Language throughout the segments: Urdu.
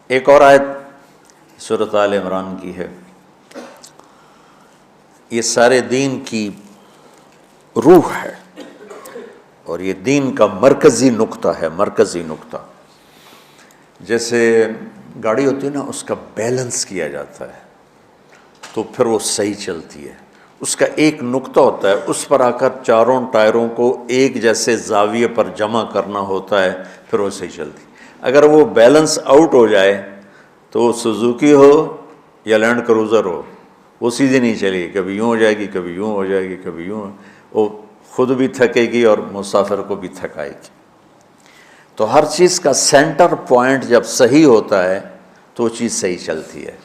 ایک اور آیت سورۃ آل عمران کی ہے، یہ سارے دین کی روح ہے اور یہ دین کا مرکزی نقطہ ہے، مرکزی نقطہ۔ جیسے گاڑی ہوتی ہے نا، اس کا بیلنس کیا جاتا ہے تو پھر وہ صحیح چلتی ہے۔ اس کا ایک نقطہ ہوتا ہے، اس پر آ کر چاروں ٹائروں کو ایک جیسے زاویے پر جمع کرنا ہوتا ہے، پھر وہ صحیح چلتی ہے۔ اگر وہ بیلنس آؤٹ ہو جائے تو وہ سوزوکی ہو یا لینڈ کروزر ہو، وہ سیدھی نہیں چلے گی، کبھی یوں ہو جائے گی، کبھی یوں ہو جائے گی، کبھی یوں، وہ خود بھی تھکے گی اور مسافر کو بھی تھکائے گی۔ تو ہر چیز کا سینٹر پوائنٹ جب صحیح ہوتا ہے تو وہ چیز صحیح چلتی ہے۔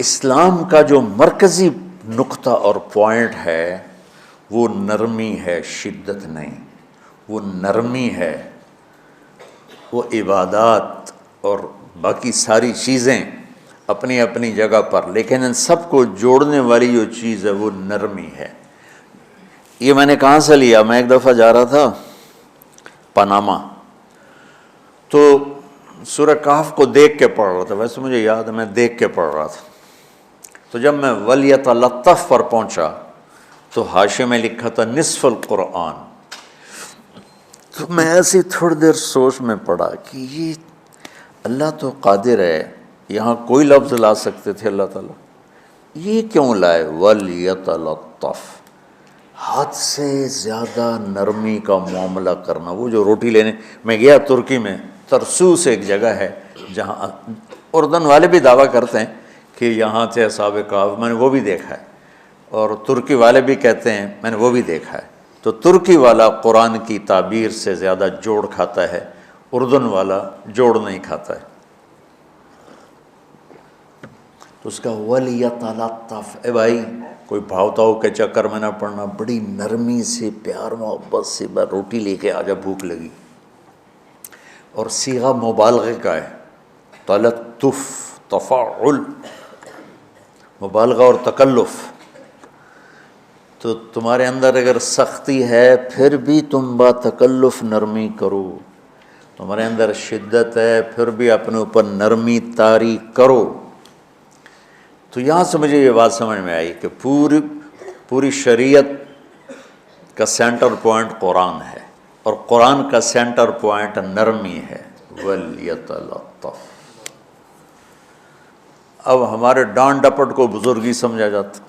اسلام کا جو مرکزی نقطہ اور پوائنٹ ہے وہ نرمی ہے، شدت نہیں، وہ نرمی ہے۔ وہ عبادات اور باقی ساری چیزیں اپنی اپنی جگہ پر، لیکن ان سب کو جوڑنے والی جو چیز ہے وہ نرمی ہے۔ یہ میں نے کہاں سے لیا؟ میں ایک دفعہ جا رہا تھا پاناما، تو سورہ کہف کو دیکھ کے پڑھ رہا تھا، ویسے مجھے یاد ہے میں دیکھ کے پڑھ رہا تھا۔ تو جب میں وَلْيَتَلَطَّفْ پر پہنچا تو حاشیے میں لکھا تھا نصف القرآن۔ تو میں ایسی تھوڑی دیر سوچ میں پڑا کہ یہ اللہ تو قادر ہے، یہاں کوئی لفظ لا سکتے تھے اللہ تعالیٰ، یہ کیوں لائے وَلْيَتَلَطَّفْ؟ حد سے زیادہ نرمی کا معاملہ کرنا۔ وہ جو روٹی لینے میں گیا ترکی میں، ترسوس ایک جگہ ہے جہاں اردن والے بھی دعویٰ کرتے ہیں کہ یہاں تھے اصحاب کہف، میں نے وہ بھی دیکھا ہے، اور ترکی والے بھی کہتے ہیں میں نے وہ بھی دیکھا ہے۔ تو ترکی والا قرآن کی تعبیر سے زیادہ جوڑ کھاتا ہے، اردن والا جوڑ نہیں کھاتا ہے۔ تو اس کا وَلْيَتَلَطَّفْ، اے بھائی کوئی بھاؤ تاؤ کے چکر میں نہ پڑنا، بڑی نرمی سے پیار محبت سے روٹی لے کے آجا، بھوک لگی۔ اور صیغہ مبالغے کا ہے، تلطف، تفاعل، مبالغہ اور تکلف۔ تو تمہارے اندر اگر سختی ہے پھر بھی تم با تکلف نرمی کرو، تمہارے اندر شدت ہے پھر بھی اپنے اوپر نرمی طاری کرو۔ تو یہاں سے مجھے یہ بات سمجھ میں آئی کہ پوری شریعت کا سینٹر پوائنٹ قرآن ہے، اور قرآن کا سینٹر پوائنٹ نرمی ہے، وَلْيَتَلَطَّفْ۔ اب ہمارے ڈانٹ ڈپٹ کو بزرگی سمجھا جاتا،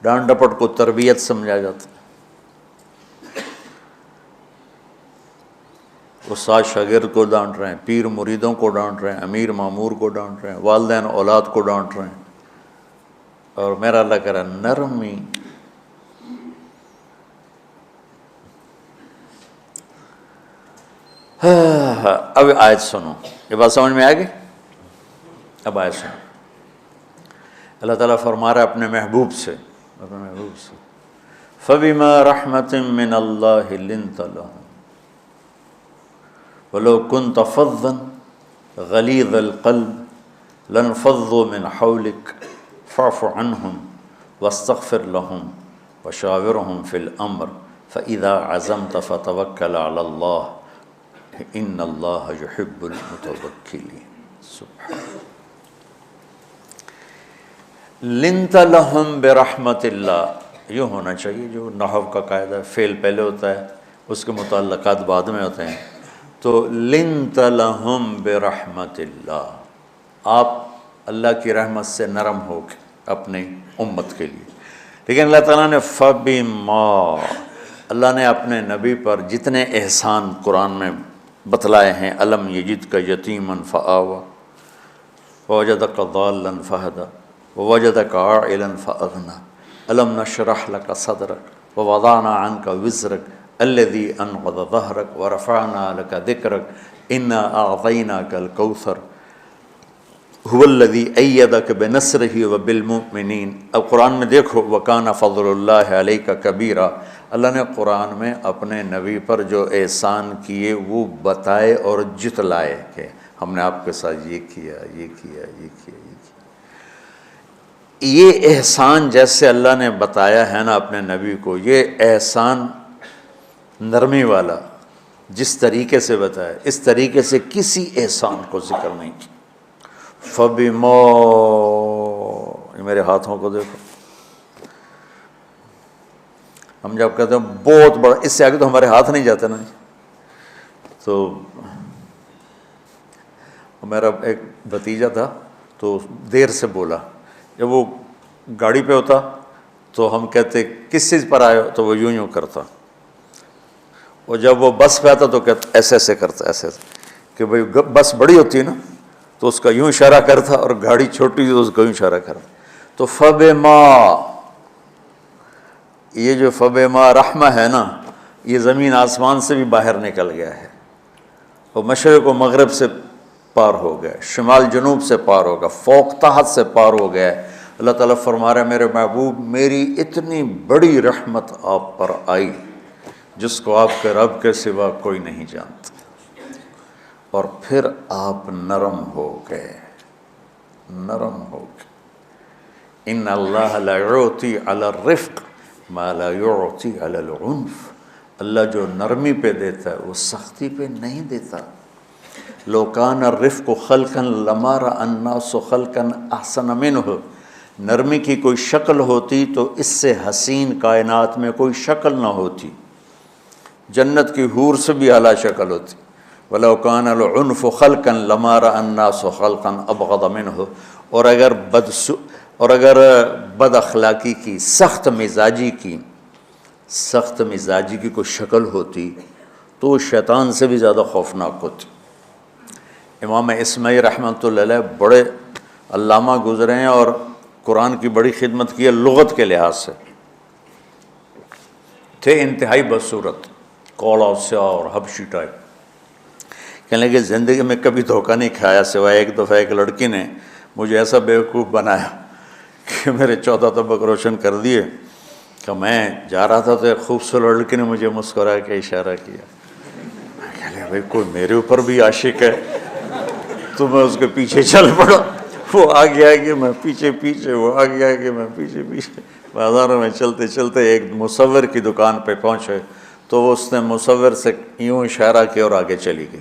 ڈانٹ ڈپٹ کو تربیت سمجھا جاتا، استاد شاگرد کو ڈانٹ رہے ہیں، پیر مریدوں کو ڈانٹ رہے ہیں، امیر مامور کو ڈانٹ رہے ہیں، والدین اولاد کو ڈانٹ رہے ہیں، اور میرا اللہ کہہ رہا ہے نرمی۔ اب آیت سنو، یہ بات سمجھ میں آ گئی؟ اب آیت سنو، اللہ تعالیٰ فرما رہا ہے اپنے محبوب سے، فَبِمَا رَحْمَةٍ مِّنَ اللَّهِ لِنْتَ لَهُمْ وَلَوْ كُنْتَ فَظًّا غَلِيظَ الْقَلْبِ لَانفَضُّوا مِنْ حَوْلِكَ فَاعْفُ عَنْهُمْ وَاسْتَغْفِرْ لَهُمْ وَشَاوِرْهُمْ فِي الْأَمْرِ فَإِذَا عَزَمْتَ فَتَوَكَّلْ عَلَى اللَّهِ إِنَّ اللَّهَ يُحِبُّ الْمُتَوَكِّلِينَ۔ سبحان لِنْتَ لَهُمْ بِرَحْمَةِ اللَّهِ، یوں ہونا چاہیے، جو نحو کا قاعدہ ہے، فعل پہلے ہوتا ہے اس کے متعلقات بعد میں ہوتے ہیں۔ تو لِنْتَ لَهُمْ بِرَحْمَةِ اللَّهِ، آپ اللہ کی رحمت سے نرم ہو کے اپنی امت کے لیے۔ لیکن اللہ تعالیٰ نے فَبِمَا، اللہ نے اپنے نبی پر جتنے احسان قرآن میں بتلائے ہیں، أَلَمْ يَجِدْكَ يَتِيمًا فَآوَىٰ وَوَجَدَكَ ضَالًّا فَهَدَىٰ وَوَجَدَكَ عَائِلًا فَأَغْنَىٰ أَلَمْ نَشْرَحْ لَكَ صَدْرَكَ وَوَضَعْنَا عَنْكَ وِزْرَكَ الَّذِي أَنْقَضَ ظَهْرَكَ وَرَفَعْنَا لَكَ ذِكْرَكَ إِنَّا أَعْطَيْنَاكَ الْكَوْثَرَ هُوَ الَّذِي أَيَّدَكَ بِنَصْرِهِ وَبِالْمُؤْمِنِينَ۔ اب قرآن میں دیکھو وَكَانَ فَضْلُ اللَّهِ عَلَيْكَ كَبِيرًا، اللہ نے قرآن میں اپنے نبی پر جو احسان کیے وہ بتائے اور جتلائے کہ ہم نے آپ کے ساتھ یہ کیا، یہ کیا، یہ کیا، یہ کیا۔ یہ احسان جیسے اللہ نے بتایا ہے نا اپنے نبی کو، یہ احسان نرمی والا، جس طریقے سے بتایا اس طریقے سے کسی احسان کو ذکر نہیں کیا۔ فَبِمَا، یہ میرے ہاتھوں کو دیکھو، ہم جب کہتے ہیں بہت بڑا، اس سے آگے تو ہمارے ہاتھ نہیں جاتے نا۔ تو میرا ایک بھتیجا تھا تو دیر سے بولا، جب وہ گاڑی پہ ہوتا تو ہم کہتے کس چیز پر آئے ہو، تو وہ یوں کرتا، اور جب وہ بس پہ آتا تو کہتا ایسے ایسے کرتا، ایسے ایسے، کہ بھئی بس بڑی ہوتی ہے نا تو اس کا یوں اشارہ کرتا، اور گاڑی چھوٹی تو اس کا یوں اشارہ کرتا۔ تو فَبِمَا، یہ جو فَبِمَا رحمہ ہے نا، یہ زمین آسمان سے بھی باہر نکل گیا ہے، اور مشرق و مغرب سے پار ہو گیا، شمال جنوب سے پار ہو گیا، فوق تحت سے پار ہو گیا ہے۔ اللہ تعالیٰ فرما رہا ہے میرے محبوب میری اتنی بڑی رحمت آپ پر آئی جس کو آپ کے رب کے سوا کوئی نہیں جانتا، اور پھر آپ نرم ہو گئے، نرم ہو گئے۔ ان اللہ لا یعطی علی الرفق ما لا یعطی علی العنف، اللہ جو نرمی پہ دیتا ہے وہ سختی پہ نہیں دیتا۔ لو کان الرفق خلقا لما رأى الناس خلقا احسن منہ، نرمی کی کوئی شکل ہوتی تو اس سے حسین کائنات میں کوئی شکل نہ ہوتی، جنت کی حور سے بھی اعلیٰ شکل ہوتی۔ وَلَوْ كَانَ الْعُنْفُ خَلْقًا لَمَا رَأَى النَّاسُ خَلْقًا أَبْغَضَ مِنْهُ، اور اگر بد اخلاقی کی، سخت مزاجی کی کوئی شکل ہوتی تو وہ شیطان سے بھی زیادہ خوفناک ہوتی۔ امام اسماعیل رحمۃ اللہ علیہ بڑے علامہ گزرے ہیں اور قرآن کی بڑی خدمت کی ہے لغت کے لحاظ سے، تھے انتہائی بدصورت، کوڑا سیاہ اور حبشی ٹائپ۔ کہنے لگے زندگی میں کبھی دھوکہ نہیں کھایا سوائے ایک دفعہ ایک لڑکی نے مجھے ایسا بیوقوف بنایا کہ میرے 14 طبق روشن کر دیے، کہ میں جا رہا تھا تو ایک خوبصورت لڑکی نے مجھے مسکرا کے اشارہ کیا، میں کہہ لیا بھائی کوئی میرے اوپر بھی عاشق ہے، تو میں اس کے پیچھے چل پڑا، وہ آگے آگے میں پیچھے پیچھے، وہ آگے آگے میں پیچھے پیچھے، بازاروں میں چلتے چلتے ایک مصور کی دکان پہ پہنچے تو اس نے مصور سے یوں اشارہ کیا اور آگے چلی گئی۔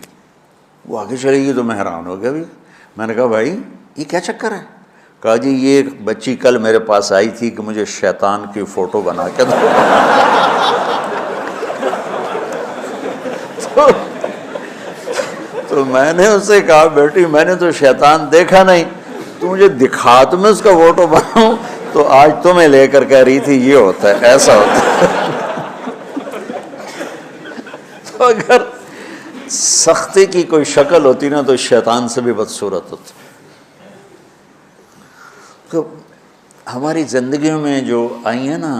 وہ آگے چلی گئی تو میں حیران ہو گیا بھی، میں نے کہا بھائی یہ کیا چکر ہے؟ کہا جی یہ ایک بچی کل میرے پاس آئی تھی کہ مجھے شیطان کی فوٹو بنا کے دو۔ تو میں نے اس سے کہا بیٹی میں نے تو شیطان دیکھا نہیں، تو مجھے دکھا تو میں اس کا فوٹو بناؤں، تو آج تمہیں لے کر کہہ رہی تھی یہ ہوتا ہے ایسا ہوتا ہے۔ تو اگر سختی کی کوئی شکل ہوتی نا تو شیطان سے بھی بدصورت ہوتی۔ تو ہماری زندگیوں میں جو آئی ہیں نا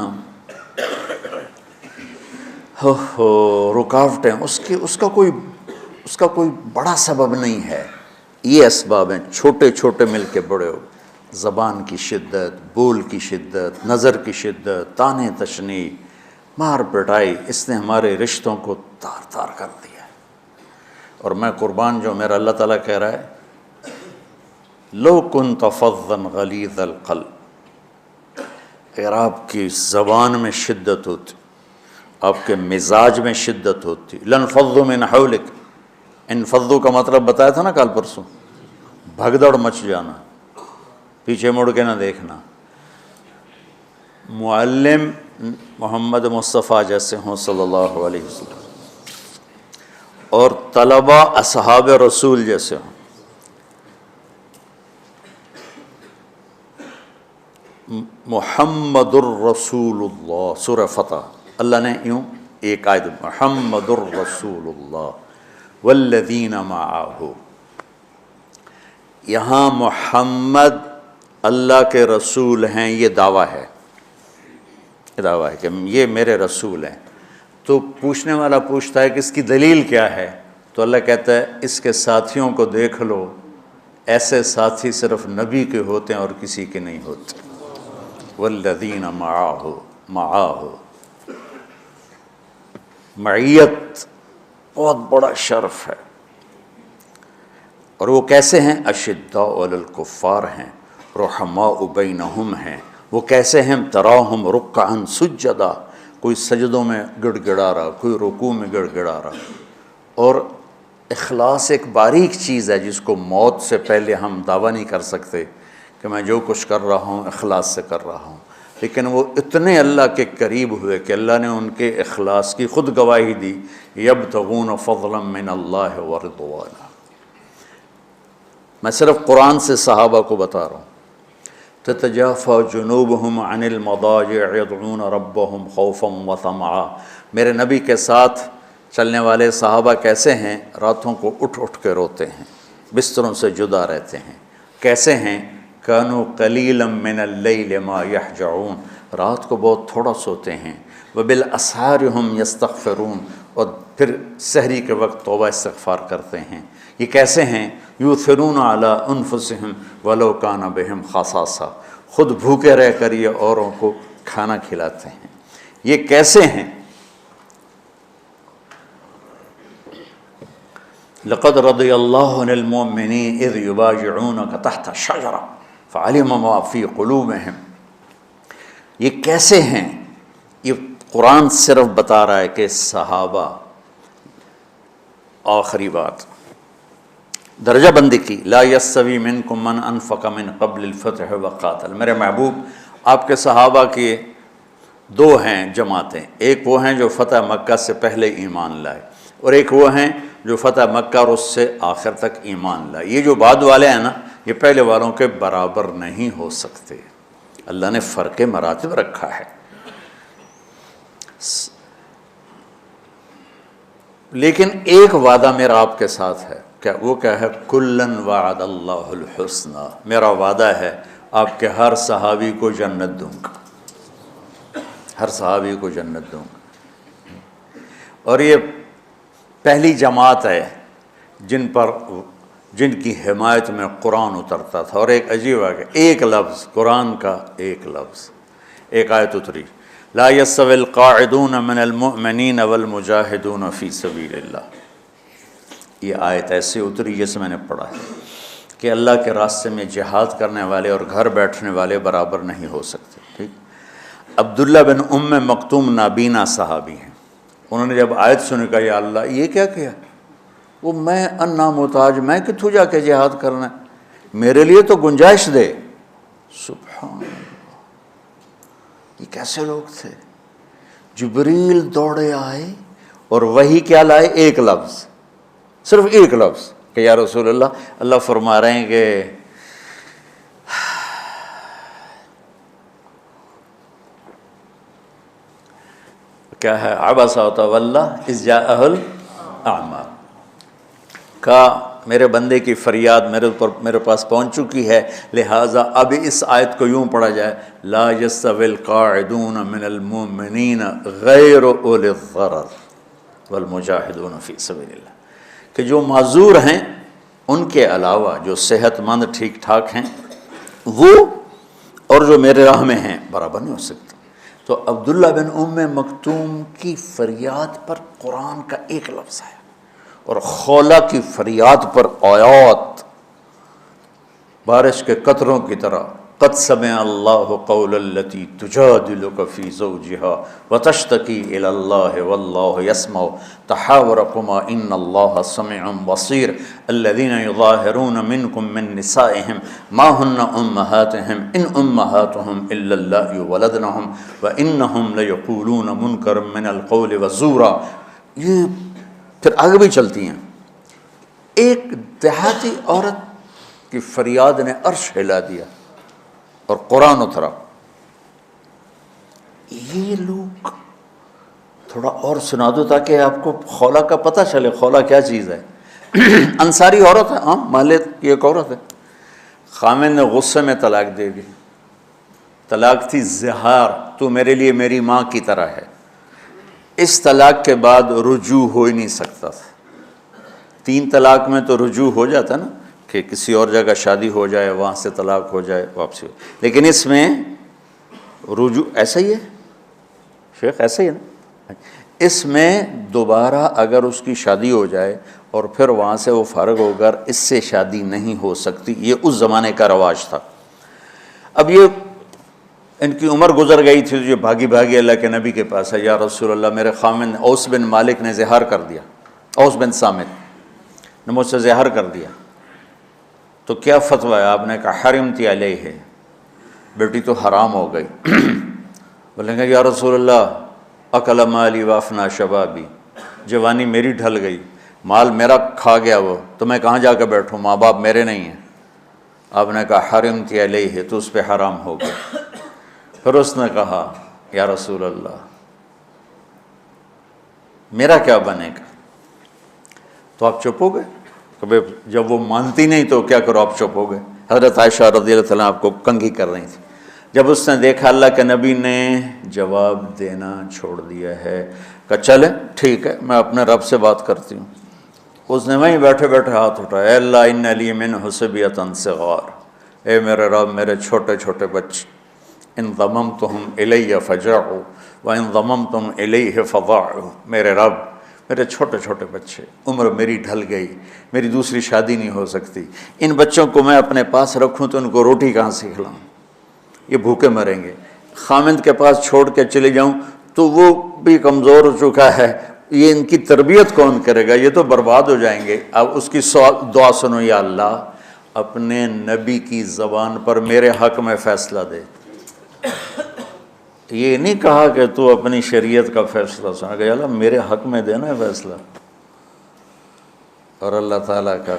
رکاوٹیں، اس کا کوئی بڑا سبب نہیں ہے، یہ اسباب ہیں چھوٹے چھوٹے مل کے بڑے ہو، زبان کی شدت، بول کی شدت، نظر کی شدت، طعنے تشنیع، مار پٹائی، اس نے ہمارے رشتوں کو تار تار کر دیا ہے۔ اور میں قربان جو میرا اللہ تعالیٰ کہہ رہا ہے لو کنت فظا غلیظ القلب، اگر آپ کی زبان میں شدت ہوتی، آپ کے مزاج میں شدت ہوتی، لانفضوا من حولک، انفضوا کا مطلب بتایا تھا نا کل پرسوں، بھگدڑ مچ جانا، پیچھے مڑ کے نہ دیکھنا۔ معلم محمد مصطفیٰ جیسے ہوں صلی اللہ علیہ وسلم، اور طلبہ اصحاب رسول جیسے ہوں، محمد الرسول اللہ، سورہ فتح اللہ نے یوں ایک آیت محمد الرسول اللہ والذین معہ، یہاں محمد اللہ کے رسول ہیں، یہ دعویٰ ہے، کہ یہ میرے رسول ہیں۔ تو پوچھنے والا پوچھتا ہے کہ اس کی دلیل کیا ہے، تو اللہ کہتا ہے اس کے ساتھیوں کو دیکھ لو، ایسے ساتھی صرف نبی کے ہوتے ہیں اور کسی کے نہیں ہوتے۔ والذین معاہ، معیت بہت بڑا شرف ہے۔ اور وہ کیسے ہیں؟ اشداء علی الکفار ہیں، رحماء بینہم ہیں۔ وہ کیسے ہیں؟ تراہم رکعا سجدا، کوئی سجدوں میں گڑ گڑا رہا، کوئی رکوع میں گڑ گڑا رہا، اور اخلاص ایک باریک چیز ہے جس کو موت سے پہلے ہم دعویٰ نہیں کر سکتے کہ میں جو کچھ کر رہا ہوں اخلاص سے کر رہا ہوں، لیکن وہ اتنے اللہ کے قریب ہوئے کہ اللہ نے ان کے اخلاص کی خود گواہی دی، یبتغون فضلا من اللہ ورضوانا۔ میں صرف قرآن سے صحابہ کو بتا رہا ہوں، تتجافى جنوبهم عن المضاجع يدعون ربهم خوفا وطمعا۔ میرے نبی کے ساتھ چلنے والے صحابہ کیسے ہیں؟ راتوں کو اٹھ اٹھ کے روتے ہیں، بستروں سے جدا رہتے ہیں۔ کیسے ہیں؟ كانوا قليلا من الليل ما يهجعون، رات کو بہت تھوڑا سوتے ہیں۔ وبالاسحار هم يستغفرون، اور پھر سحری کے وقت توبہ استغفار کرتے ہیں۔ یہ کیسے ہیں؟ یؤثرون علی انفسهم ولو کان بهم خصاصہ، خود بھوکے رہ کر یہ اوروں کو کھانا کھلاتے ہیں۔ یہ کیسے ہیں؟ لقد رضی اللہ عن المؤمنین اذ یبایعونک تحت الشجرہ فعلم ما فی قلوبہم۔ یہ کیسے ہیں؟ یہ قرآن صرف بتا رہا ہے کہ صحابہ، آخری بات درجہ بندی کی، لا یستوی منکم من انفق من قبل الفتح وقاتل۔ میرے محبوب، آپ کے صحابہ کے دو ہیں جماعتیں، ایک وہ ہیں جو فتح مکہ سے پہلے ایمان لائے، اور ایک وہ ہیں جو فتح مکہ اور اس سے آخر تک ایمان لائے۔ یہ جو بعد والے ہیں نا، یہ پہلے والوں کے برابر نہیں ہو سکتے، اللہ نے فرق مراتب رکھا ہے۔ لیکن ایک وعدہ میرا آپ کے ساتھ ہے، کیا وہ کیا ہے؟ کلن وعد اللہ الحسنى، میرا وعدہ ہے آپ کے ہر صحابی کو جنت دوں گا، ہر صحابی کو جنت دوں گا۔ اور یہ پہلی جماعت ہے جن کی حمایت میں قرآن اترتا تھا۔ اور ایک عجیب ہے کہ ایک لفظ قرآن کا، ایک لفظ، ایک آیت اتری، لا يستوي القاعدون من المؤمنین والمجاہدون فی سبیل اللہ۔ یہ آیت ایسے اتری جیسے میں نے پڑھا ہے کہ اللہ کے راستے میں جہاد کرنے والے اور گھر بیٹھنے والے برابر نہیں ہو سکتے۔ ٹھیک، عبداللہ بن ام مکتوم نابینا صحابی ہیں، انہوں نے جب آیت سنی کہا یا اللہ یہ کیا کیا؟ وہ میں انا محتاج، میں کتوں جا کے جہاد کرنا ہے، میرے لیے تو گنجائش دے۔ سبحان اللہ، یہ کیسے لوگ تھے؟ جبریل دوڑے آئے اور وہی کیا لائے؟ ایک لفظ، صرف ایک لفظ کہ یا رسول اللہ، اللہ فرما رہے ہیں کہ کیا ہے؟ عبس وتولی اذ جاءہ الاعمی، کہا میرے بندے کی فریاد میرے پاس پہنچ چکی ہے، لہٰذا اب اس آیت کو یوں پڑھا جائے، لا یستوی القاعدون من المؤمنین غیر اولی الضرر والمجاہدون فی سبیل اللہ، کہ جو معذور ہیں ان کے علاوہ جو صحت مند ٹھیک ٹھاک ہیں وہ اور جو میرے راہ میں ہیں برابر نہیں ہو سکتے۔ تو عبداللہ بن ام مکتوم کی فریاد پر قرآن کا ایک لفظ ہے، اور خولہ کی فریاد پر آیات بارش کے قطروں کی طرح، قد سمع اللہ قول التی تجادلک فی زوجها وتشتکی الی اللہ واللہ یسمع تحاورکما ان اللہ سمیع بصیر الذین یظاہرون منکم من نسائہم ما ہن امہاتہم ان امہاتہم الا اللائي ولدنہم وانہم لیقولون منکرا من القول وزورا۔ یہ پھر آگے بھی چلتی ہیں۔ ایک دیہاتی عورت کی فریاد نے عرش ہلا دیا اور قرآن اترا۔ یہ لوگ تھوڑا اور سنا دو تاکہ آپ کو خولہ کا پتہ چلے، خولہ کیا چیز ہے۔ انصاری عورت ہے، ہاں محلے کی ایک عورت ہے، خامن نے غصے میں طلاق دے دی، طلاق تھی زہار، تو میرے لیے میری ماں کی طرح ہے۔ اس طلاق کے بعد رجوع ہو ہی نہیں سکتا تھا۔ 3 طلاق میں تو رجوع ہو جاتا نا، کہ کسی اور جگہ شادی ہو جائے، وہاں سے طلاق ہو جائے، واپسی ہو، لیکن اس میں رجوع ایسا ہی ہے شیخ، ایسا ہی ہے نا، اس میں دوبارہ اگر اس کی شادی ہو جائے اور پھر وہاں سے وہ فارغ ہو کر اس سے شادی نہیں ہو سکتی، یہ اس زمانے کا رواج تھا۔ اب یہ ان کی عمر گزر گئی تھی، جو بھاگی بھاگی اللہ کے نبی کے پاس ہے، یا رسول اللہ میرے خامن اوس بن مالک نے زہار کر دیا، اوس بن صامت نے مجھ سے زہر کر دیا، تو کیا فتویٰ ہے؟ آپ نے کہا حرمتی علیہ ہے، بیٹی تو حرام ہو گئی۔ بولیں گے یا رسول اللہ اکل مالی وافنا شبابی، جوانی میری ڈھل گئی، مال میرا کھا گیا وہ، تو میں کہاں جا کے بیٹھوں، ماں باپ میرے نہیں ہیں۔ آپ نے کہا حرمتی علیہ ہے، تو اس پہ حرام ہو گیا۔ پھر اس نے کہا یا رسول اللہ میرا کیا بنے گا؟ تو آپ چپ ہو گئے کہ جب وہ مانتی نہیں تو کیا کرو، آپ چپ ہو گئے۔ حضرت عائشہ رضی اللہ تعالیٰ آپ کو کنگھی کر رہی تھی۔ جب اس نے دیکھا اللہ کے نبی نے جواب دینا چھوڑ دیا ہے کہ چلے ٹھیک ہے میں اپنے رب سے بات کرتی ہوں، اس نے وہیں بیٹھے بیٹھے ہاتھ اٹھایا، اے اللہ ان لی منہ صبیۃ صغار، اے میرے رب میرے چھوٹے چھوٹے بچے، ان ضممتہم الی فجعوا وان ضممتم الیہ فضاعوا، میرے رب میرے چھوٹے چھوٹے بچے، عمر میری ڈھل گئی، میری دوسری شادی نہیں ہو سکتی، ان بچوں کو میں اپنے پاس رکھوں تو ان کو روٹی کہاں سے کھلاؤں، یہ بھوکے مریں گے، خامند کے پاس چھوڑ کے چلے جاؤں تو وہ بھی کمزور ہو چکا ہے، یہ ان کی تربیت کون کرے گا، یہ تو برباد ہو جائیں گے۔ اب اس کی دعا سنو، یا اللہ اپنے نبی کی زبان پر میرے حق میں فیصلہ دے۔ یہ نہیں کہا کہ تو اپنی شریعت کا فیصلہ سنا، کہ اللہ میرے حق میں دینا ہے فیصلہ۔ اور اللہ تعالیٰ کا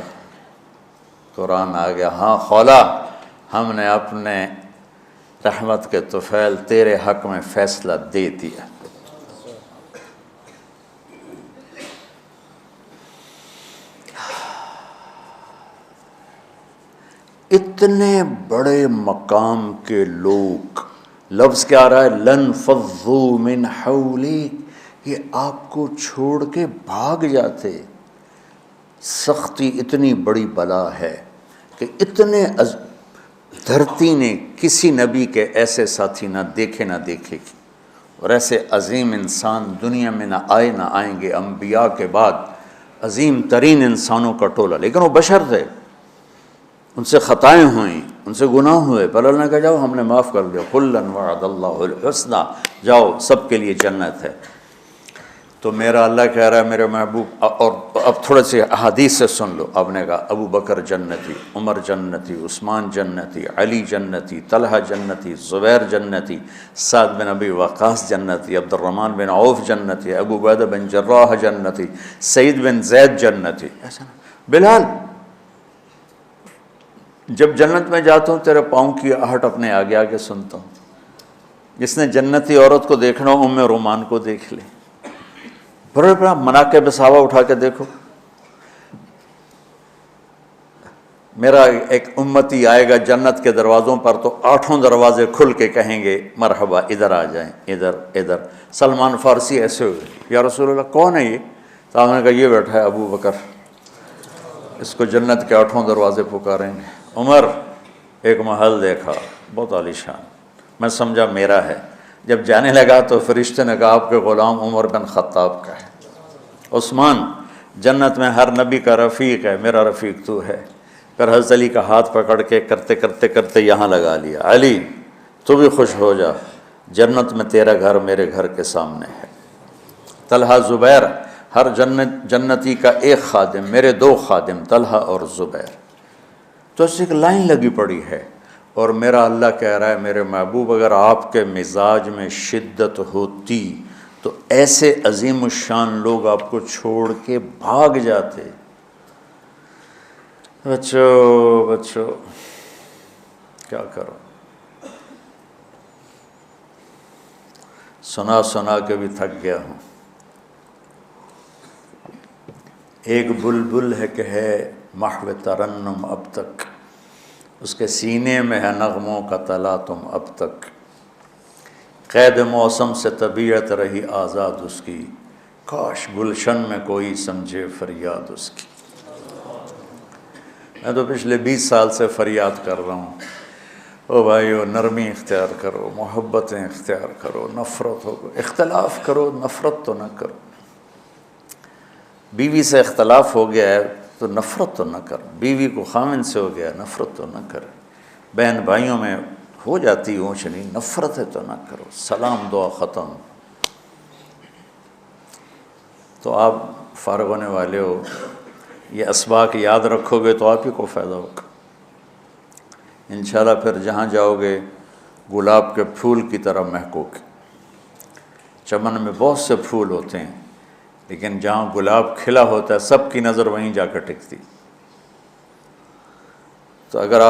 قرآن آ گیا، ہاں خولا ہم نے اپنے رحمت کے طفیل تیرے حق میں فیصلہ دے دیا۔ اتنے بڑے مقام کے لوگ، لفظ کیا آ رہا ہے، لن فضوا من حولک، یہ آپ کو چھوڑ کے بھاگ جاتے۔ سختی اتنی بڑی بلا ہے کہ اتنے دھرتی نے کسی نبی کے ایسے ساتھی نہ دیکھے گی، اور ایسے عظیم انسان دنیا میں نہ آئیں گے، انبیاء کے بعد عظیم ترین انسانوں کا ٹولہ، لیکن وہ بشر تھے، ان سے خطائیں ہوئیں، ان سے گناہ ہوئے، پر اللہ نے کہا جاؤ ہم نے معاف کر دیا، کلا وعد اللہ الحسنی، جاؤ سب کے لیے جنت ہے۔ تو میرا اللہ کہہ رہا ہے میرے محبوب، اور اب تھوڑے سے احادیث سے سن لو۔ آپ نے کہا ابو بکر جنتی، عمر جنتی، عثمان جنتی، علی جنتی، طلحہ جنتی، زبیر جنتی، سعد بن ابی وقاص جنتی، عبد الرحمن بن عوف جنتی، ابو عبیدہ بن جراح جنتی، سعید بن زید جنتی، ایسا نا بلال جب جنت میں جاتا ہوں تیرے پاؤں کی آہٹ اپنے آگے آگے سنتا ہوں۔ جس نے جنتی عورت کو دیکھنا ہو ام رومان کو دیکھ لے، بڑے بڑا مناقب صحابہ اٹھا کے دیکھو۔ میرا ایک امتی آئے گا جنت کے دروازوں پر تو 8 دروازے کھل کے کہیں گے مرحبا ادھر آ جائیں، ادھر۔ سلمان فارسی ایسے ہوئے، یا رسول اللہ کون ہے یہ؟ تو آپ نے کہا یہ بیٹھا ہے ابو بکر، اس کو جنت کے 8 دروازے پکاریں گے۔ عمر ایک محل دیکھا بہت عالیشان، میں سمجھا میرا ہے، جب جانے لگا تو فرشتے نے کہا آپ کے غلام عمر بن خطاب کا ہے۔ عثمان جنت میں ہر نبی کا رفیق ہے، میرا رفیق تو ہے۔ پھر حضرت علی کا ہاتھ پکڑ کے کرتے یہاں لگا لیا، علی تو بھی خوش ہو جا، جنت میں تیرا گھر میرے گھر کے سامنے ہے۔ طلحہ زبیر، ہر جنتی کا ایک خادم، میرے 2 خادم طلحہ اور زبیر۔ تو اس ایک لائن لگی پڑی ہے، اور میرا اللہ کہہ رہا ہے میرے محبوب اگر آپ کے مزاج میں شدت ہوتی تو ایسے عظیم الشان لوگ آپ کو چھوڑ کے بھاگ جاتے۔ بچو کیا کرو، سنا کے بھی تھک گیا ہوں۔ ایک بلبل ہے کہ ہے محو ترنم اب تک، اس کے سینے میں ہے نغموں کا تلاطم اب تک، قید موسم سے طبیعت رہی آزاد اس کی، کاش گلشن میں کوئی سمجھے فریاد اس کی۔ میں تو پچھلے 20 سال سے فریاد کر رہا ہوں، او بھائیو نرمی اختیار کرو، محبتیں اختیار کرو، نفرت ہو، اختلاف کرو، نفرت تو نہ کرو۔ بیوی سے اختلاف ہو گیا ہے تو نفرت تو نہ کر، بیوی کو خامن سے ہو گیا نفرت تو نہ کر، بہن بھائیوں میں ہو جاتی اونچ نہیں، نفرت ہے تو نہ کرو، سلام دعا ختم۔ تو آپ فارغ ہونے والے ہو، یہ اسباق یاد رکھو گے تو آپ ہی کو فائدہ ہوگا انشاءاللہ۔ پھر جہاں جاؤ گے گلاب کے پھول کی طرح مہکو گے۔ چمن میں بہت سے پھول ہوتے ہیں، لیکن جہاں گلاب کھلا ہوتا ہے سب کی نظر وہیں جا کر ٹکتی۔ تو اگر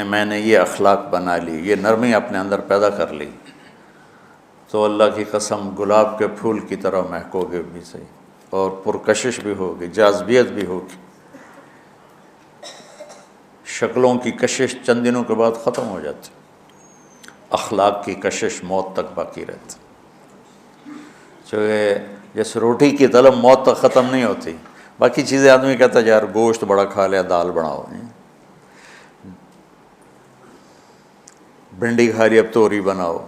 میں نے یہ اخلاق بنا لی، یہ نرمی اپنے اندر پیدا کر لی، تو اللہ کی قسم گلاب کے پھول کی طرح مہکو گے بھی صحیح، اور پرکشش بھی ہوگی، جاذبیت بھی ہوگی۔ شکلوں کی کشش چند دنوں کے بعد ختم ہو جاتی، اخلاق کی کشش موت تک باقی رہتی۔ جیسے روٹی کی طلب موت تک ختم نہیں ہوتی، باقی چیزیں آدمی کہتا ہے یار گوشت بڑا کھا لیا، دال بناؤ، بھنڈی کھا لی اب توری بناؤ،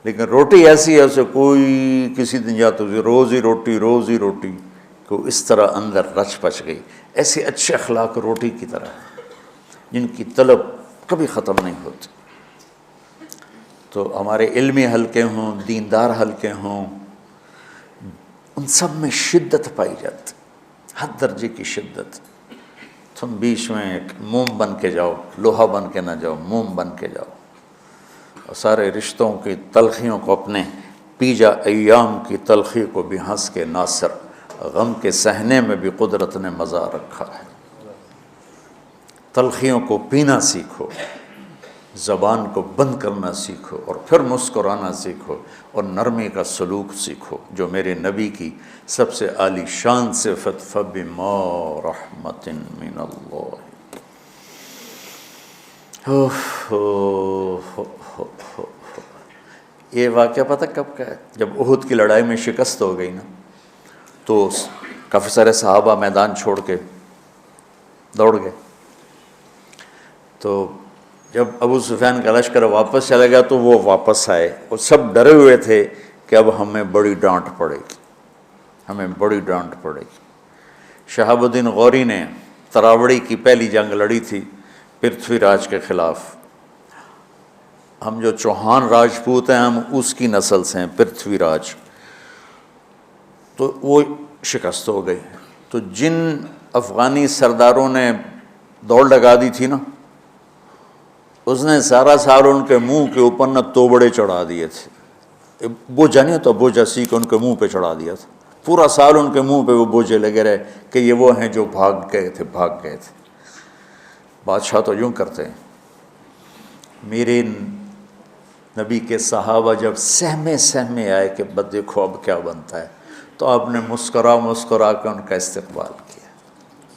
لیکن روٹی ایسی ہے اسے کوئی کسی دن جاتا روز ہی روٹی کو اس طرح اندر رچ پچ گئی۔ ایسے اچھے اخلاق روٹی کی طرح جن کی طلب کبھی ختم نہیں ہوتی۔ تو ہمارے علمی حلقے ہوں، دیندار حلقے ہوں، ان سب میں شدت پائی جاتی، ہر درجے کی شدت۔ تم بیچ میں ایک موم بن کے جاؤ، لوہا بن کے نہ جاؤ، موم بن کے جاؤ، اور سارے رشتوں کی تلخیوں کو اپنے پی جا، ایام کی تلخی کو بھی ہنس کے ناصر، غم کے سہنے میں بھی قدرت نے مزہ رکھا ہے۔ تلخیوں کو پینا سیکھو، زبان کو بند کرنا سیکھو، اور پھر مسکرانا سیکھو، اور نرمی کا سلوک سیکھو، جو میرے نبی کی سب سے عالی شان صفت فَبِمَا رَحْمَةٍ مِّنَ اللَّهِ۔ یہ واقعہ پتہ کب کا ہے؟ جب احد کی لڑائی میں شکست ہو گئی نا، تو کافی سارے صحابہ میدان چھوڑ کے دوڑ گئے۔ تو جب ابو سفیان کا لشکر واپس چلا گیا تو وہ واپس آئے، اور سب ڈرے ہوئے تھے کہ اب ہمیں بڑی ڈانٹ پڑے گی، ہمیں بڑی ڈانٹ پڑے گی۔ شہاب الدین غوری نے تراوڑی کی پہلی جنگ لڑی تھی پرتھوی راج کے خلاف۔ ہم جو چوہان راجپوت ہیں ہم اس کی نسل سے ہیں، پرتھوی راج، تو وہ شکست ہو گئی۔ تو جن افغانی سرداروں نے دوڑ لگا دی تھی نا، اس نے سارا سال ان کے منہ کے اوپر نہ توبڑے چڑھا دیے تھے، بوجھا نہیں ہوتا، بوجھا سیکھ ان کے منہ پہ چڑھا دیا تھا، پورا سال ان کے منہ پہ وہ بوجھے لگے رہے کہ یہ وہ ہیں جو بھاگ گئے تھے۔ بادشاہ تو یوں کرتے ہیں۔ میرے نبی کے صحابہ جب سہمے آئے کہ بس دیکھو اب کیا بنتا ہے، تو آپ نے مسکرا کے ان کا استقبال کیا،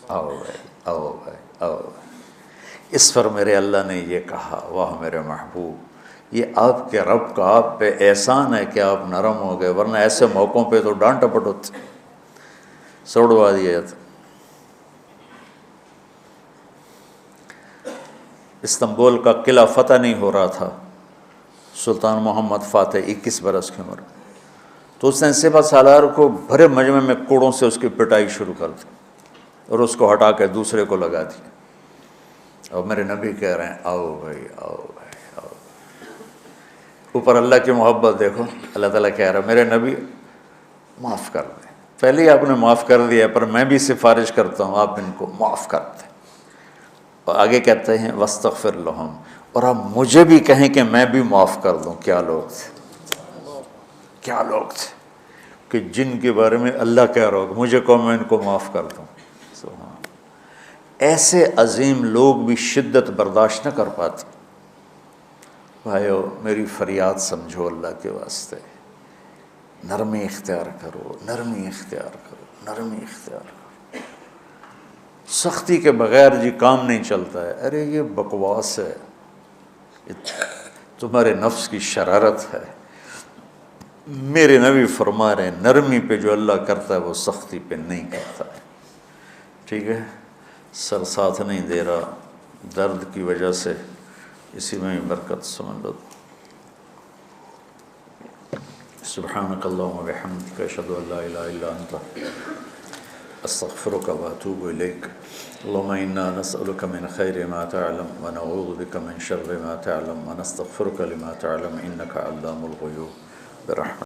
آؤ بھائی آؤ بھائی آؤ بھائی۔ اس پر میرے اللہ نے یہ کہا، واہ میرے محبوب، یہ آپ کے رب کا آپ پہ احسان ہے کہ آپ نرم ہو گئے، ورنہ ایسے موقعوں پہ تو ڈانٹ ٹپٹ ہوتی، سوڑوا دیا جاتا۔ استنبول کا قلعہ فتح نہیں ہو رہا تھا، سلطان محمد فاتح 21 برس کی عمر، تو اس نے سپہ سالار کو بھرے مجمع میں کوڑوں سے اس کی پٹائی شروع کر دی، اور اس کو ہٹا کے دوسرے کو لگا دیا۔ اور میرے نبی کہہ رہے ہیں آؤ بھائی آؤ بھائی آؤ۔ اوپر اللہ کی محبت دیکھو، اللہ تعالیٰ کہہ رہا ہے میرے نبی معاف کر دیں، پہلے ہی آپ نے معاف کر دیا، پر میں بھی سفارش کرتا ہوں آپ ان کو معاف کر دیں۔ اور آگے کہتے ہیں وَاسْتَغْفِرْ لَهُمْ، اور آپ مجھے بھی کہیں کہ میں بھی معاف کر دوں۔ کیا لوگ تھے کہ جن کے بارے میں اللہ کہہ رہا ہوگا مجھے کہو میں ان کو معاف کر دوں۔ ایسے عظیم لوگ بھی شدت برداشت نہ کر پاتے۔ بھائیو میری فریاد سمجھو اللہ کے واسطے، نرمی اختیار کرو، نرمی اختیار کرو، نرمی اختیار کرو۔ سختی کے بغیر جی کام نہیں چلتا ہے، ارے یہ بکواس ہے، تمہارے نفس کی شرارت ہے۔ میرے نبی فرما رہے ہیں نرمی پہ جو اللہ کرتا ہے وہ سختی پہ نہیں کرتا ہے۔ ٹھیک ہے، سر ساتھ نہیں دے رہا درد کی وجہ سے، اسی میں برکت سمجھ لو۔ سبحانک اللہم و بحمدک، اشہد ان لا الہ الا انت، استغفرک و اتوب الیک۔ اللہم انا نسألک من خیر ما تعلم ونعوذ بک من شر ما تعلم ونستغفرک لما تعلم انک علام الغیوب برحمتک۔